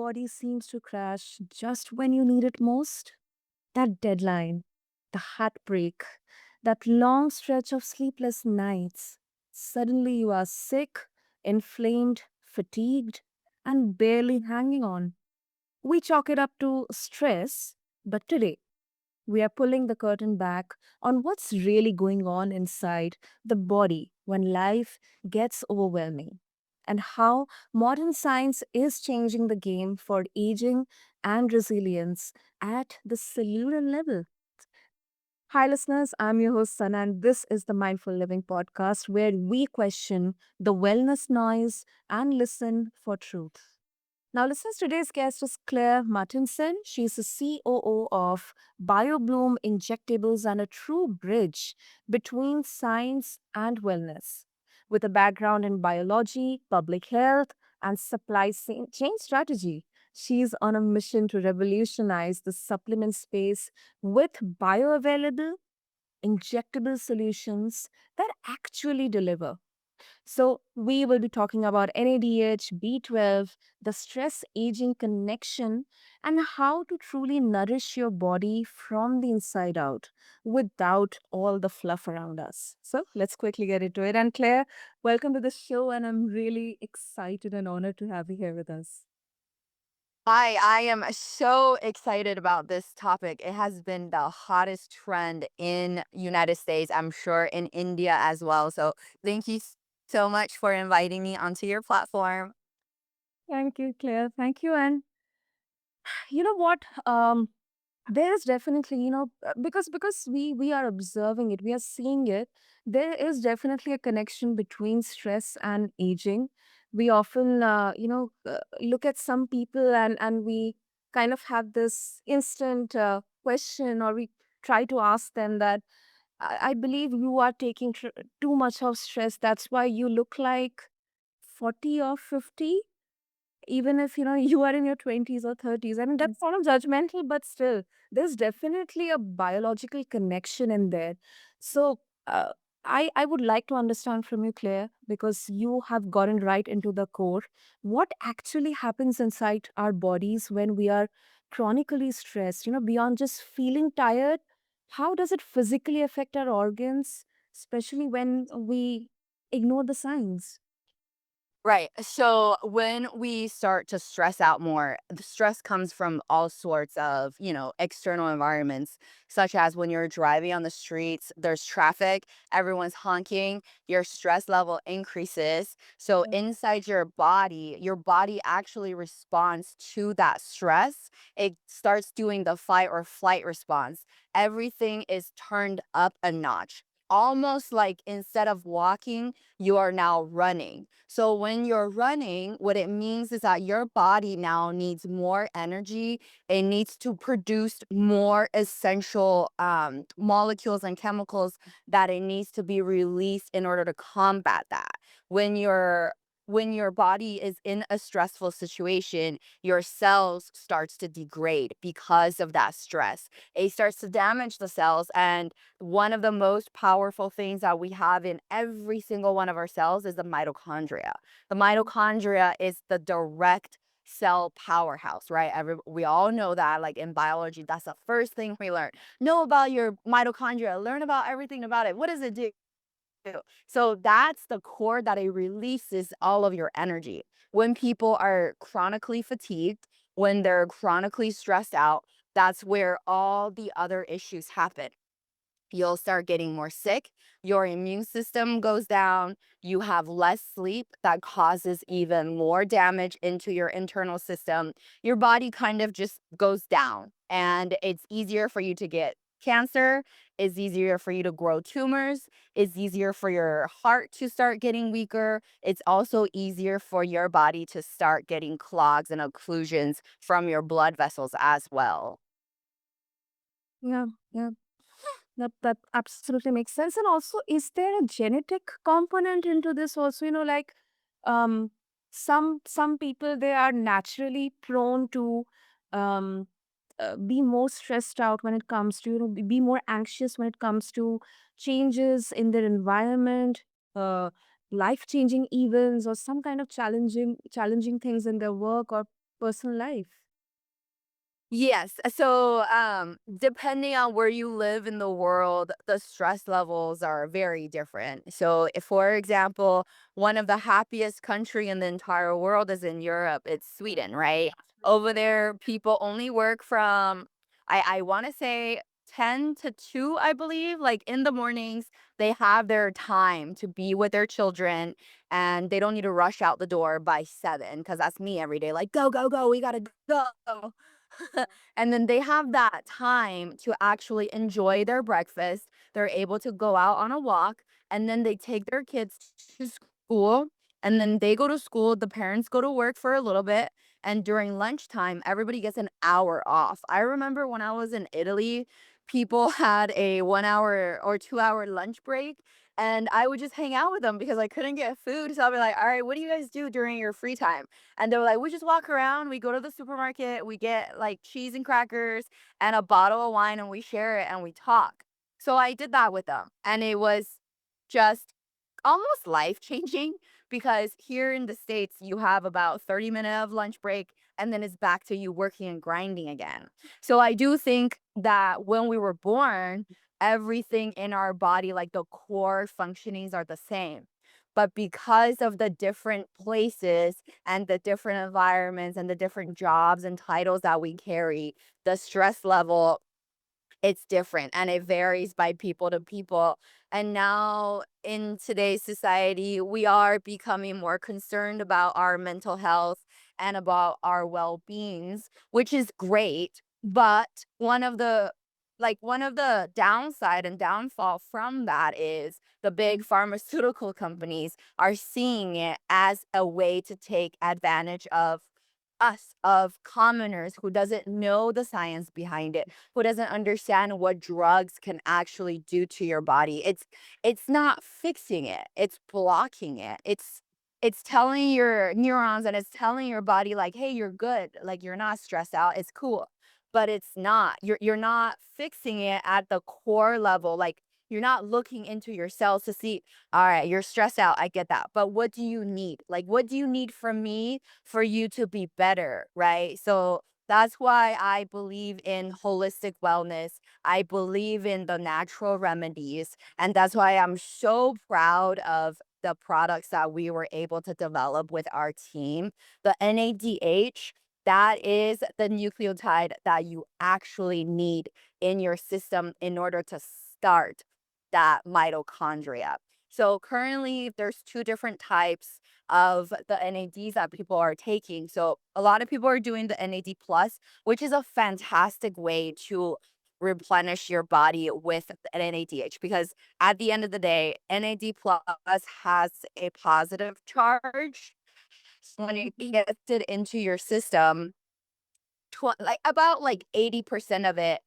body seems to crash just when you need it most? That deadline, the heartbreak, that long stretch of sleepless nights. Suddenly you are sick, inflamed, fatigued, and barely hanging on. We chalk it up to stress, but today we are pulling the curtain back on what's really going on inside the body when life gets overwhelming, and how modern science is changing the game for aging and resilience at the cellular level. Hi, listeners. I'm your host, Sana, and this is the Mindful Living podcast where we question the wellness noise and listen for truth. Now, listeners, today's guest is Claire Martinson. She's the COO of BioBloom Injectables and a true bridge between science and wellness. With a background in biology, public health, and supply chain strategy, she's on a mission to revolutionize the supplement space with bioavailable, injectable solutions that actually deliver. So, we will be talking about NADH, B12, the stress aging connection, and how to truly nourish your body from the inside out without all the fluff around us. So, let's quickly get into it. And Claire, welcome to the show, and I'm really excited and honored to have you here with us. Hi, I am so excited about this topic. It has been the hottest trend in United States, I'm sure in India as well. So thank you so much for inviting me onto your platform. Thank you, Claire. Thank you. And you know what? There is definitely, because we are observing it, we are seeing it. There is definitely a connection between stress and aging. We often look at some people, and we kind of have this instant question, or we try to ask them that I believe you are taking too much of stress, that's why you look like 40 or 50, even if you are in your 20s or 30s. I mean, that's sort of judgmental, but still there's definitely a biological connection in there. So uh, I would like to understand from you, Claire, because you have gotten right into the core, what actually happens inside our bodies when we are chronically stressed, beyond just feeling tired. How does it physically affect our organs, especially when we ignore the signs? Right. So when we start to stress out more, the stress comes from all sorts of, external environments, such as when you're driving on the streets, there's traffic, everyone's honking, your stress level increases. So inside your body actually responds to that stress. It starts doing the fight or flight response. Everything is turned up a notch. Almost like instead of walking, you are now running. So when you're running, what it means is that your body now needs more energy. It needs to produce more essential molecules and chemicals that it needs to be released in order to combat that. When you're when your body is in a stressful situation, your cells starts to degrade because of that stress. It starts to damage the cells, and one of the most powerful things that we have in every single one of our cells is the mitochondria. The mitochondria is the direct cell powerhouse, right? We all know that, like in biology, that's the first thing we learn. Know about your mitochondria, learn about everything about it. What does it do? So that's the core that it releases all of your energy. When people are chronically fatigued, when they're chronically stressed out, that's where all the other issues happen. You'll start getting more sick, your immune system goes down, you have less sleep that causes even more damage into your internal system. Your body kind of just goes down, and it's easier for you to get cancer, it's easier for you to grow tumors, it's easier for your heart to start getting weaker. It's also easier for your body to start getting clogs and occlusions from your blood vessels as well. Yeah, yeah. That absolutely makes sense. And also, is there a genetic component into this also? Like um some people, they are naturally prone to um be more stressed out when it comes to, be more anxious when it comes to changes in their environment, uh life changing events, or some kind of challenging things in their work, or personal life? Yes. So, depending on where you live in the world, the stress levels are very different. So, if, for example, one of the happiest country in the entire world is in Europe, it's Sweden, right? Over there, people only work from, I want to say 10 to 2, I believe. Like in the mornings, they have their time to be with their children and they don't need to rush out the door by 7 because that's me every day. Like, go, go, go. We got to go. And then they have that time to actually enjoy their breakfast. They're able to go out on a walk and then they take their kids to school and then they go to school. The parents go to work for a little bit. And during lunchtime, everybody gets an hour off. I remember when I was in Italy, people had a 1 hour or 2 hour lunch break. And I would just hang out with them because I couldn't get food. So I'll be like, all right, what do you guys do during your free time? And they were like, "We just walk around, we go to the supermarket, we get, like, cheese and crackers and a bottle of wine, and we share it, and we talk." So I did that with them, and it was just almost life-changing because here in the States, you have about 30 minute of lunch break, and then it's back to you working and grinding again. So I do think that when we were born, everything in our body, like, the core functionings are the same. But because of the different places and the different environments and the different jobs and titles that we carry, the stress level, it's different and it varies by people to people. And now in today's society, we are becoming more concerned about our mental health and about our well-beings, which is great. But one of the downside and downfall from that is the big pharmaceutical companies are seeing it as a way to take advantage of us, of commoners who doesn't know the science behind it, who doesn't understand what drugs can actually do to your body. It's not fixing it. It's blocking it. It's telling your neurons and it's telling your body like, "Hey, you're good. Like you're not stressed out. It's cool." But it's not. You're not fixing it at the core level. Like you're not looking into your cells to see, all right, you're stressed out. I get that. But what do you need? Like what do you need from me for you to be better, right? So that's why I believe in holistic wellness. I believe in the natural remedies. And that's why I'm so proud of the products that we were able to develop with our team. The NADH, that is the nucleotide that you actually need in your system in order to start that mitochondria. So currently, there's two different types of the NADs that people are taking. So a lot of people are doing the NAD plus, which is a fantastic way to replenish your body with the NADH because at the end of the day, NAD plus has a positive charge. So when it gets it into your system, like about like 80% of it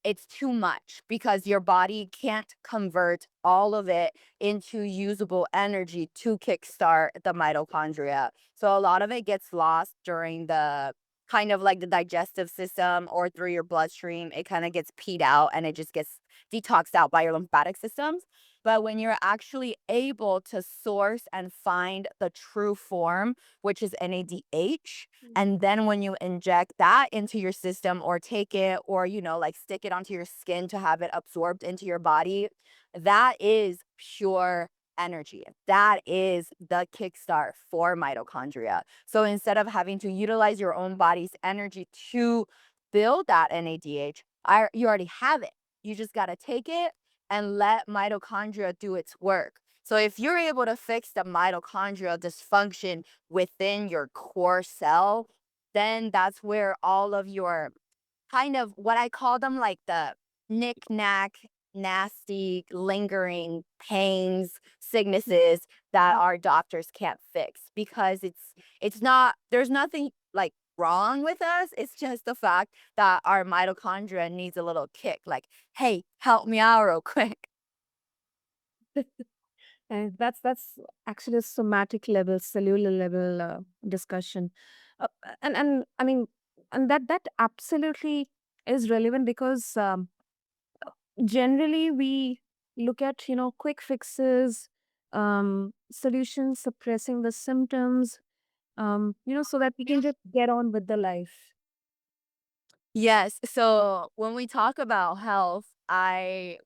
it's too much because your body can't convert all of it into usable energy to kickstart the mitochondria. So a lot of it gets lost during the kind of like the digestive system or through your bloodstream. It kind of gets peed out and it just gets detoxed out by your lymphatic systems. But when you're actually able to source and find the true form, which is NADH, and then when you inject that into your system or take it or, like stick it onto your skin to have it absorbed into your body, that is pure energy. That is the kickstart for mitochondria. So instead of having to utilize your own body's energy to build that NADH, you already have it. You just got to take it and let mitochondria do its work. So if you're able to fix the mitochondrial dysfunction within your core cell, then that's where all of your kind of what I call them like the knick-knack, nasty, lingering pains, sicknesses that our doctors can't fix because it's not there's nothing like wrong with us. It's just the fact that our mitochondria needs a little kick, like, hey, help me out real quick. And that's actually a somatic level, cellular level discussion, uh, and I mean, and that absolutely is relevant because generally we look at quick fixes, solutions suppressing the symptoms, so that we can just get on with the life. Yes. So when we talk about health,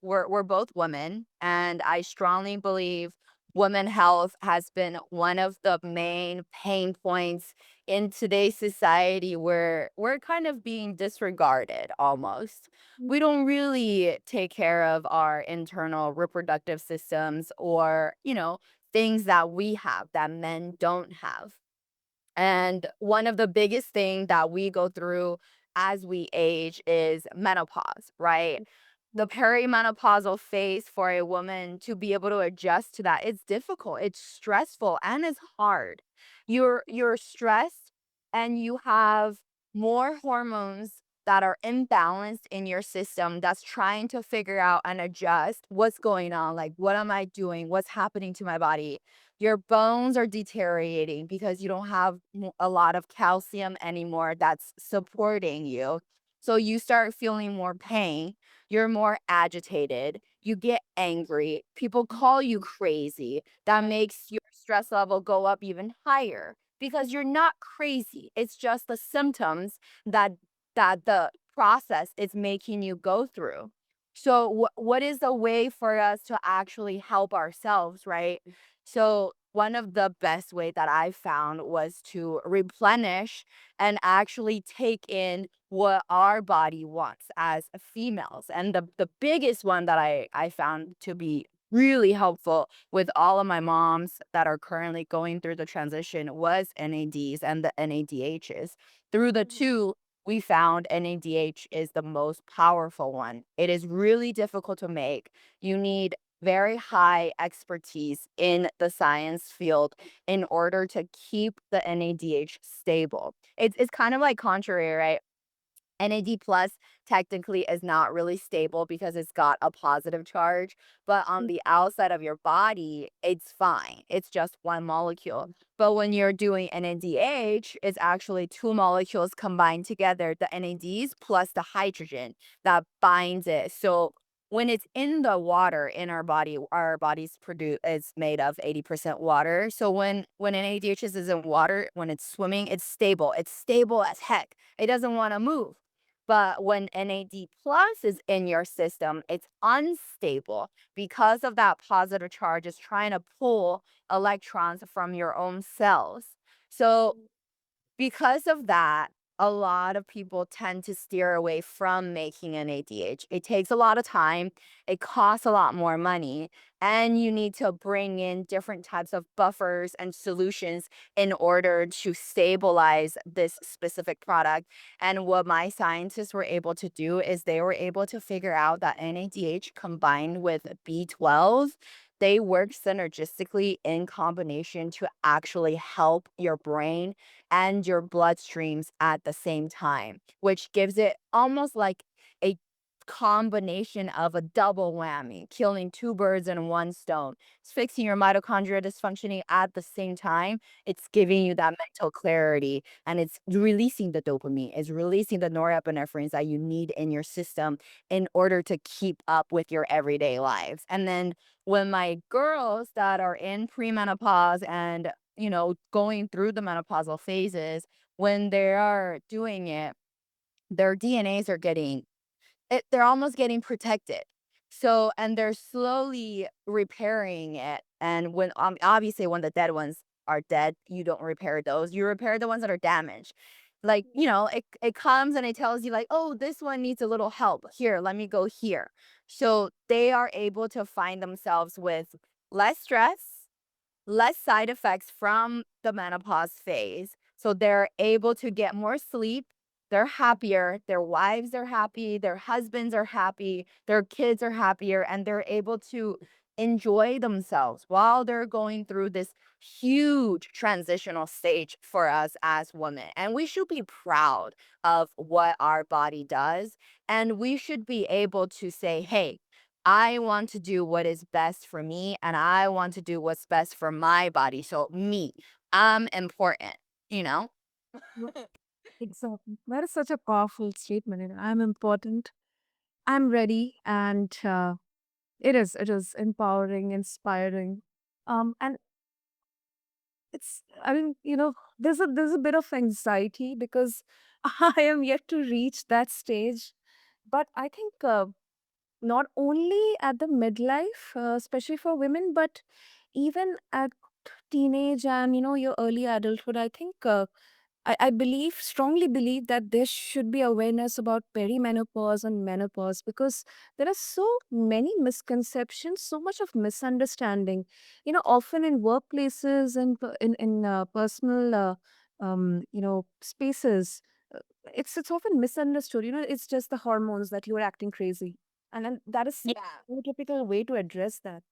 we're both women, and I strongly believe women health has been one of the main pain points in today's society where we're kind of being disregarded almost. We don't really take care of our internal reproductive systems or, things that we have that men don't have. And one of the biggest thing that we go through as we age is menopause, right? The perimenopausal phase for a woman to be able to adjust to that, it's difficult, it's stressful, and it's hard. You're stressed and you have more hormones that are imbalanced in your system that's trying to figure out and adjust what's going on. Like, what am I doing? What's happening to my body? Your bones are deteriorating because you don't have a lot of calcium anymore that's supporting you. So you start feeling more pain, you're more agitated, you get angry, people call you crazy. That makes your stress level go up even higher because you're not crazy. It's just the symptoms that the process is making you go through. So what is a way for us to actually help ourselves, right? So one of the best way that I found was to replenish and actually take in what our body wants as females. And the biggest one that I found to be really helpful with all of my moms that are currently going through the transition was NADs and the NADHs. Through the two, we found NADH is the most powerful one. It is really difficult to make. You need very high expertise in the science field in order to keep the NADH stable. It's kind of like contrary, right? NAD plus technically is not really stable because it's got a positive charge, but on the outside of your body, it's fine. It's just one molecule. But when you're doing NADH, it's actually two molecules combined together, the NADs plus the hydrogen that binds it. So when it's in the water in our bodies produce is made of 80% water. So when NADH is in water, when it's swimming, it's stable. It's stable as heck. It doesn't want to move. But when NAD plus is in your system, it's unstable because of that positive charge is trying to pull electrons from your own cells. So because of that, a lot of people tend to steer away from making an ADH. It takes a lot of time, it costs a lot more money, and you need to bring in different types of buffers and solutions in order to stabilize this specific product. And what my scientists were able to do is they were able to figure out that NADH combined with B12, they work synergistically in combination to actually help your brain and your bloodstreams at the same time, which gives it almost like a combination of a double whammy, killing two birds in one stone. It's fixing your mitochondria dysfunctioning at the same time. It's giving you that mental clarity and it's releasing the dopamine, it's releasing the norepinephrines that you need in your system in order to keep up with your everyday lives. And then when my girls that are in premenopause and going through the menopausal phases, when they are doing it, their DNAs are they're almost getting protected. So, and they're slowly repairing it. And when obviously when the dead ones are dead, you don't repair those. You repair the ones that are damaged. Like, it comes and it tells you like, oh, this one needs a little help. Here, let me go here. So they are able to find themselves with less stress, less side effects from the menopause phase. So they're able to get more sleep. They're happier. Their wives are happy. Their husbands are happy. Their kids are happier. And they're able to enjoy themselves while they're going through this huge transitional stage for us as women. And we should be proud of what our body does. And we should be able to say, hey, I want to do what is best for me and I want to do what's best for my body. So me, I'm important, you know? Well, exactly. That is such a powerful statement. I'm important. I'm ready, and it is empowering, inspiring. And I mean, there's a bit of anxiety because I am yet to reach that stage. But I think not only at the midlife, especially for women, but even at teenage and your early adulthood, I think I believe, strongly believe that there should be awareness about perimenopause and menopause because there are so many misconceptions, so much of misunderstanding. Often in workplaces and in personal, spaces, uh, it's often misunderstood. It's just the hormones that you are acting crazy, and then that is Yeah. no typical way to address that.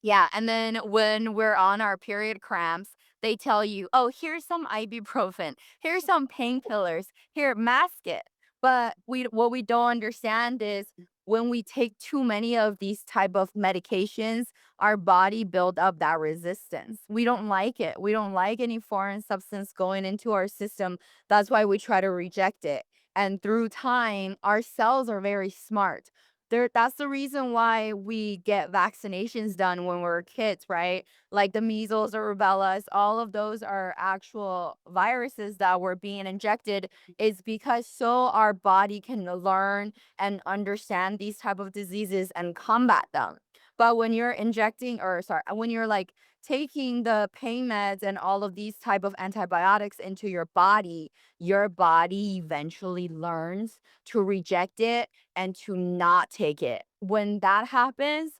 Yeah, and then when we're on our period cramps, they tell you, "Oh, here's some ibuprofen. Here's some painkillers. Here, mask it." But what we don't understand is when we take too many of these type of medications, our body build up that resistance. We don't like it. We don't like any foreign substance going into our system. That's why we try to reject it. And through time, our cells are very smart. That's the reason why we get vaccinations done when we're kids, right? Like the measles or rubellas, all of those are actual viruses that were being injected is because so our body can learn and understand these type of diseases and combat them. But when you're injecting or sorry, when you're like taking the pain meds and all of these type of antibiotics into your body eventually learns to reject it and to not take it. When that happens,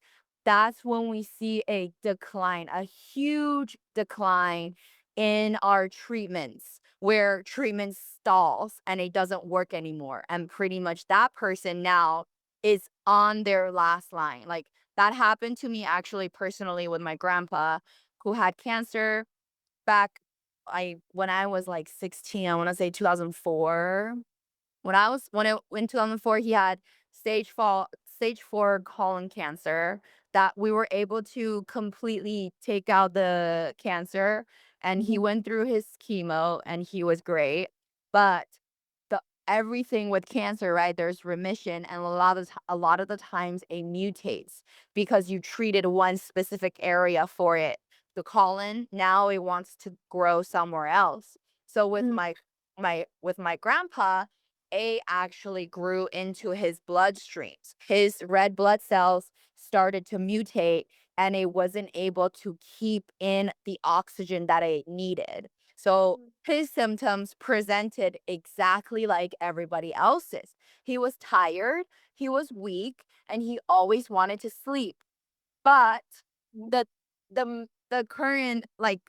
that's when we see a decline, a huge decline in our treatments, where treatment stalls and it doesn't work anymore. And pretty much that person now is on their last line. Like that happened to me actually personally with my grandpa who had cancer back I when I was like 16, I want to say 2004 when in 2004, he had stage 4 colon cancer that we were able to completely take out the cancer, and he Mhm. went through his chemo, and he was great, but the everything with cancer, right, there's remission, and a lot of the times it mutates because you treated one specific area for it. The colon, now it wants to grow somewhere else. So with Mm. my grandpa, A actually grew into his bloodstreams. His red blood cells started to mutate and it wasn't able to keep in the oxygen that it needed. So his symptoms presented exactly like everybody else's. He was tired, he was weak, and he always wanted to sleep. But the the current, like,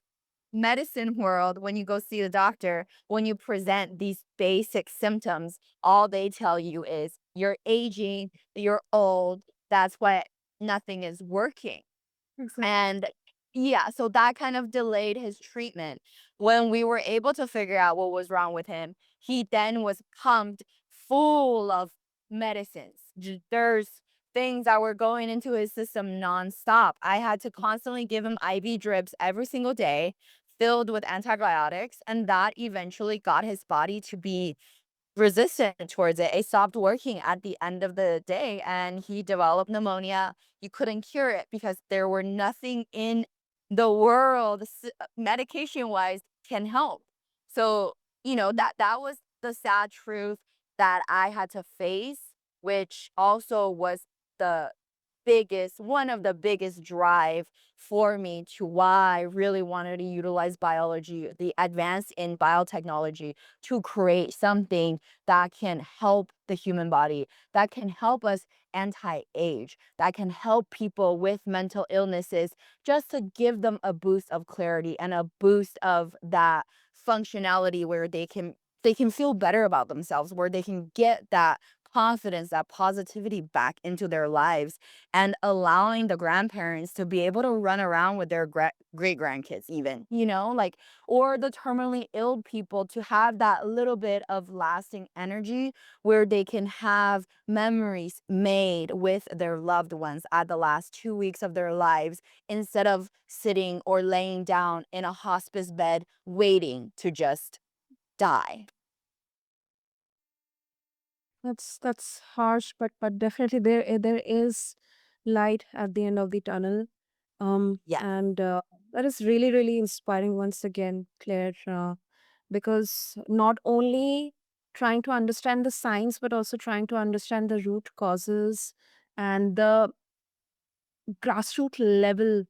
medicine world, when you go see the doctor, when you present these basic symptoms, all they tell you is, "You're aging, you're old, that's why nothing is working." Exactly. And yeah, so that kind of delayed his treatment. When we were able to figure out what was wrong with him, he then was pumped full of medicines. There's things that were going into his system nonstop. I had to constantly give him IV drips every single day filled with antibiotics, and that eventually got his body to be resistant towards it. It stopped working at the end of the day and he developed pneumonia. You couldn't cure it because there were nothing in the world medication wise can help. So, that was the sad truth that I had to face, which also was the one of the biggest drive for me to why I really wanted to utilize biology, the advance in biotechnology to create something that can help the human body, that can help us anti-age, that can help people with mental illnesses, just to give them a boost of clarity and a boost of that functionality where they can feel better about themselves, where they can get that confidence, that positivity back into their lives, and allowing the grandparents to be able to run around with their great grandkids, even, like, or the terminally ill people to have that little bit of lasting energy where they can have memories made with their loved ones at the last 2 weeks of their lives instead of sitting or laying down in a hospice bed waiting to just die. That's harsh, but definitely there is light at the end of the tunnel. Yeah. And That is really, really inspiring once again, Claire, because not only trying to understand the science, but also trying to understand the root causes and the grassroots level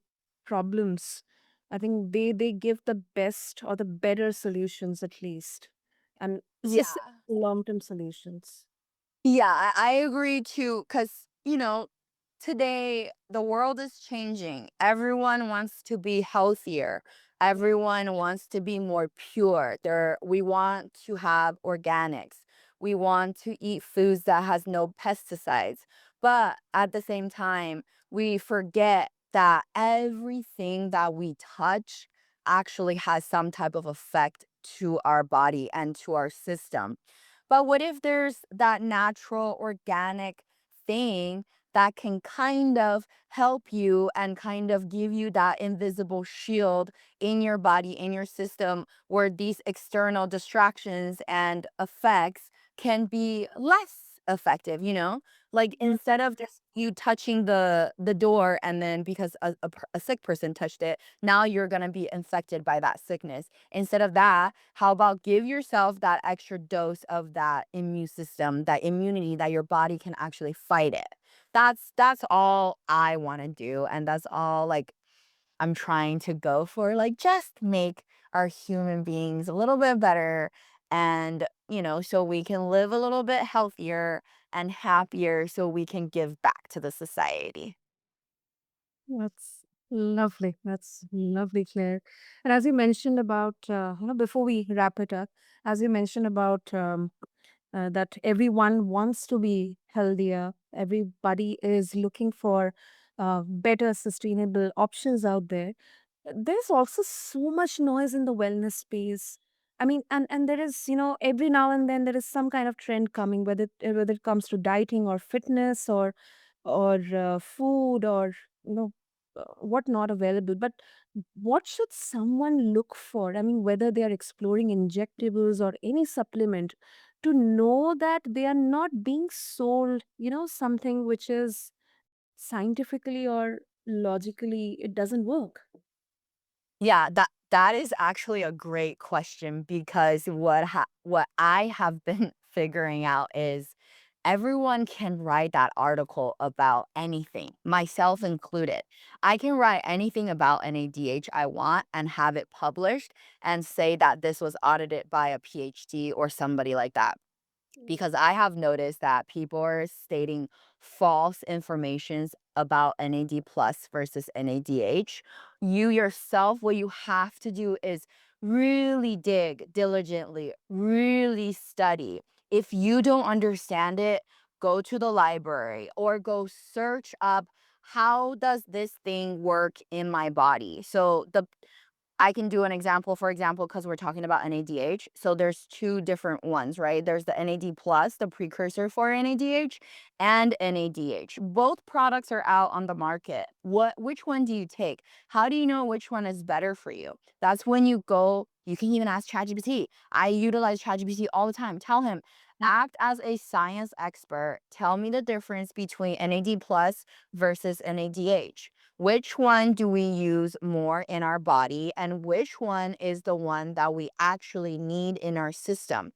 problems. I think they give the best or the better solutions at least, and Yeah. long term solutions. Yeah, I agree too, because, today the world is changing. Everyone wants to be healthier. Everyone wants to be more pure. We want to have organics. We want to eat foods that has no pesticides. But at the same time, we forget that everything that we touch actually has some type of effect to our body and to our system. But what if there's that natural organic thing that can kind of help you and kind of give you that invisible shield in your body, in your system, where these external distractions and effects can be less effective, you know? Like Yeah. instead of just you touching the door and then because a sick person touched it, now you're going to be infected by that sickness. Instead of that, how about give yourself that extra dose of that immune system, that immunity that your body can actually fight it. That's all I want to do, and that's all like I'm trying to go for, like just make our human beings a little bit better and, so we can live a little bit healthier and happier so we can give back to the society. That's lovely. That's lovely, Claire. And as you mentioned about, before we wrap it up, as you mentioned about that everyone wants to be healthier, everybody is looking for better, sustainable options out there. There's also so much noise in the wellness space. I mean, and there is, every now and then there is some kind of trend coming, whether it comes to dieting or fitness or food or what not available. But what should someone look for? I mean, whether they are exploring injectables or any supplement, to know that they are not being sold, something which is scientifically or logically it doesn't work. Yeah, that is actually a great question because what I have been figuring out is everyone can write that article about anything, myself included. I can write anything about NADH I want and have it published and say that this was audited by a PhD or somebody like that because I have noticed that people are stating false informations about NAD plus versus NADH. You yourself, what you have to do is really dig diligently, really study. If you don't understand it, go to the library or go search up how does this thing work in my body. So the I can do an example, for example, because we're talking about NADH. So there's two different ones, right? There's the NAD plus, the precursor for NADH, and NADH. Both products are out on the market. Which one do you take? How do you know which one is better for you? That's when you go, you can even ask ChatGPT. I utilize ChatGPT all the time. Tell him, act as a science expert. Tell me the difference between NAD plus versus NADH. Which one do we use more in our body, and which one is the one that we actually need in our system?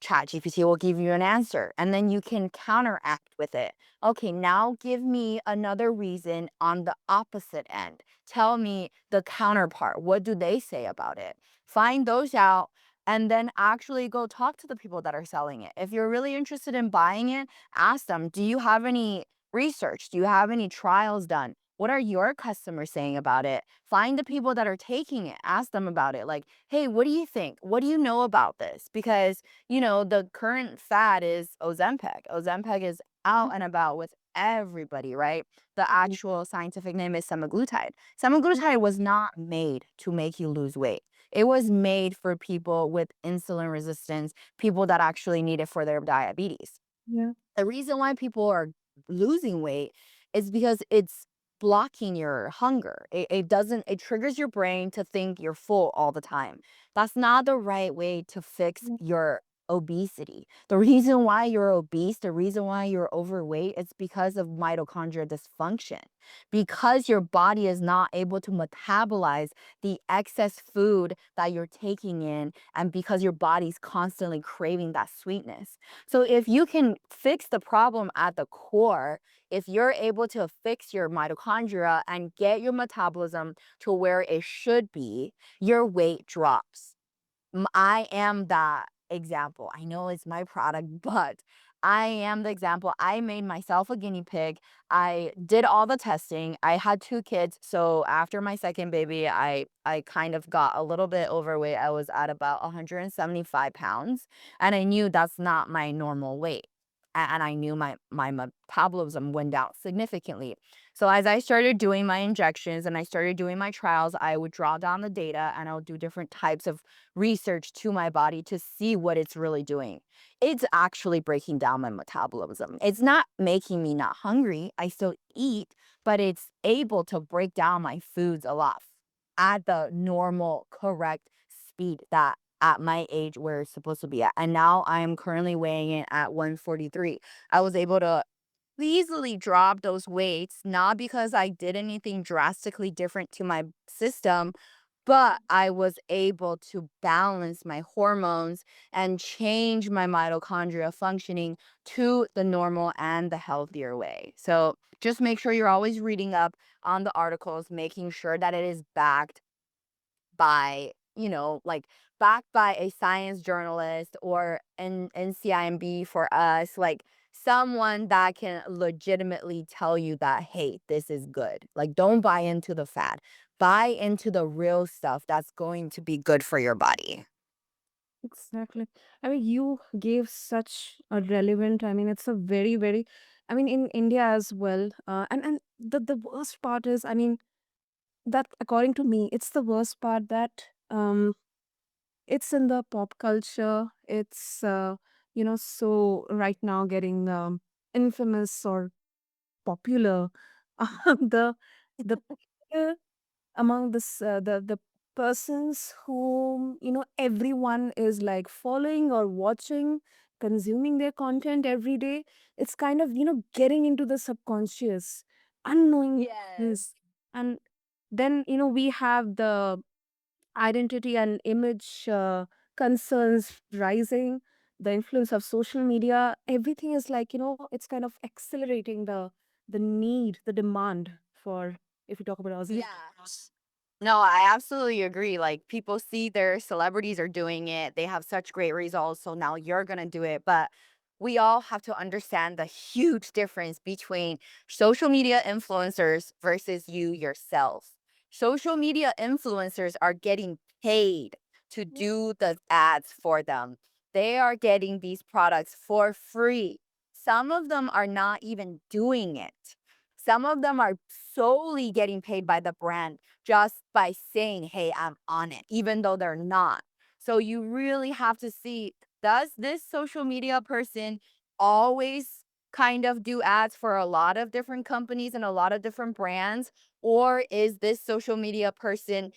ChatGPT will give you an answer and then you can counteract with it. Okay, now give me another reason on the opposite end. Tell me the counterpart. What do they say about it? Find those out and then actually go talk to the people that are selling it. If you're really interested in buying it, ask them, do you have any research? Do you have any trials done? What are your customers saying about it? Find the people that are taking it. Ask them about it. Like, hey, what do you think? What do you know about this? Because the current fad is Ozempic. Ozempic is out and about with everybody, right? The actual scientific name is semaglutide. Semaglutide was not made to make you lose weight. It was made for people with insulin resistance, people that actually need it for their diabetes. Yeah. The reason why people are losing weight is because it's blocking your hunger. It doesn't, it triggers your brain to think you're full all the time. That's not the right way to fix Yeah. your obesity. The reason why you're obese, the reason why you're overweight, it's because of mitochondrial dysfunction. Because your body is not able to metabolize the excess food that you're taking in, and because your body's constantly craving that sweetness. So if you can fix the problem at the core, if you're able to fix your mitochondria and get your metabolism to where it should be, your weight drops. I am that example. I know it's my product, but I am the example. I made myself a guinea pig. I did all the testing. I had 2 kids, so after my second baby, I kind of got a little bit overweight. I was at about 175 pounds, and I knew that's not my normal weight. And I knew my metabolism went down significantly. So as I started doing my injections and I started doing my trials, I would draw down the data and I would do different types of research to my body to see what it's really doing. It's actually breaking down my metabolism. It's not making me not hungry. I still eat, but it's able to break down my foods a lot at the normal, correct speed that at my age where it's supposed to be at. And now I am currently weighing in at 143. I was able to easily drop those weights, not because I did anything drastically different to my system, but I was able to balance my hormones and change my mitochondria functioning to the normal and the healthier way. So just make sure you're always reading up on the articles, making sure that it is backed by, like backed by a science journalist or an NCIMB for us, like someone that can legitimately tell you that, hey, this is good. Like, don't buy into the fad, buy into the real stuff that's going to be good for your body. Exactly. I mean, you gave such a relevant, I mean, it's a very, very, I mean, in India as well. And the worst part is, I mean, that according to me, it's the worst part that it's in the pop culture. It's, so right now getting infamous or popular. the the people among this the persons whom everyone is like following or watching, consuming their content every day. It's kind of getting into the subconscious, unknowing things. Yes. And then we have the identity and image concerns rising, the influence of social media. Everything is like it's kind of accelerating the need, the demand for, if you talk about ourselves. Yes. No, I absolutely agree. Like people see their celebrities are doing it, they have such great results, so now you're gonna do it. But we all have to understand the huge difference between social media influencers versus you yourself. Social media influencers are getting paid to do the ads for them. They are getting these products for free. Some of them are not even doing it. Some of them are solely getting paid by the brand just by saying, hey, I'm on it, even though they're not. So you really have to see, does this social media person always kind of do ads for a lot of different companies and a lot of different brands? Or is this social media person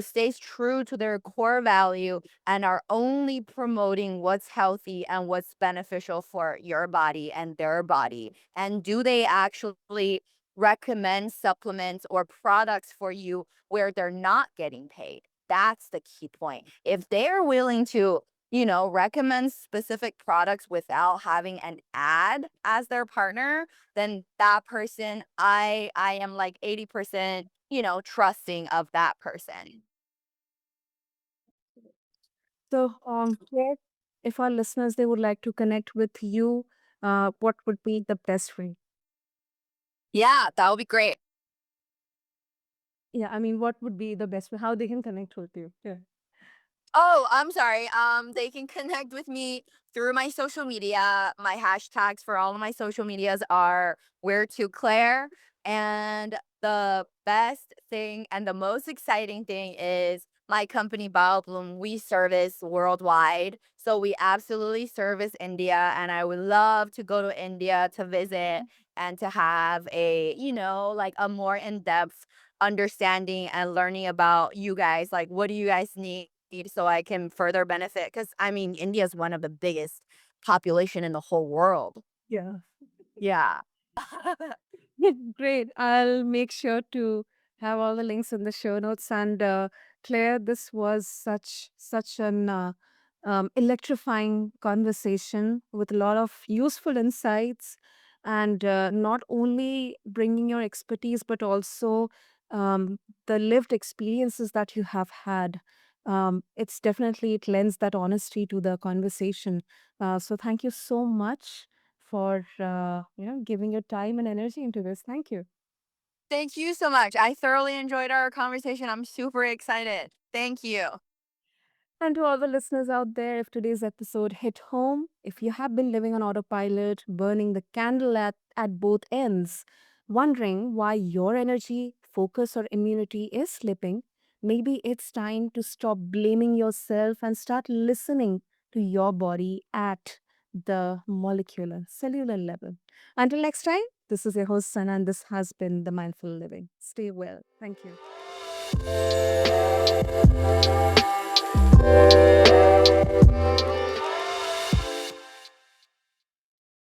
stays true to their core value and are only promoting what's healthy and what's beneficial for your body and their body? And do they actually recommend supplements or products for you where they're not getting paid? That's the key point. If they're willing to, recommend specific products without having an ad as their partner, then that person, I am like 80%, trusting of that person. So, Claire, if our listeners they would like to connect with you, what would be the best way? Yeah, that would be great. Yeah, I mean, what would be the best way? How they can connect with you? Yeah. Oh, I'm sorry. They can connect with me through my social media. My hashtags for all of my social medias are where to Claire. And the best thing and the most exciting thing is my company BioBloom. We service worldwide. So we absolutely service India. And I would love to go to India to visit and to have a, like a more in-depth understanding and learning about you guys. Like, what do you guys need? so I can further benefit. Because I mean, India is one of the biggest population in the whole world. Yeah. Yeah. Great. I'll make sure to have all the links in the show notes. And Claire, this was such an electrifying conversation with a lot of useful insights, and not only bringing your expertise, but also um, the lived experiences that you have had. It lends that honesty to the conversation. So thank you so much for giving your time and energy into this. Thank you. Thank you so much. I thoroughly enjoyed our conversation. I'm super excited. Thank you. And to all the listeners out there, if today's episode hit home, if you have been living on autopilot, burning the candle at both ends, wondering why your energy, focus, or immunity is slipping, maybe it's time to stop blaming yourself and start listening to your body at the molecular, cellular level. Until next time, this is your host, Sana, and this has been The Mindful Living. Stay well. Thank you.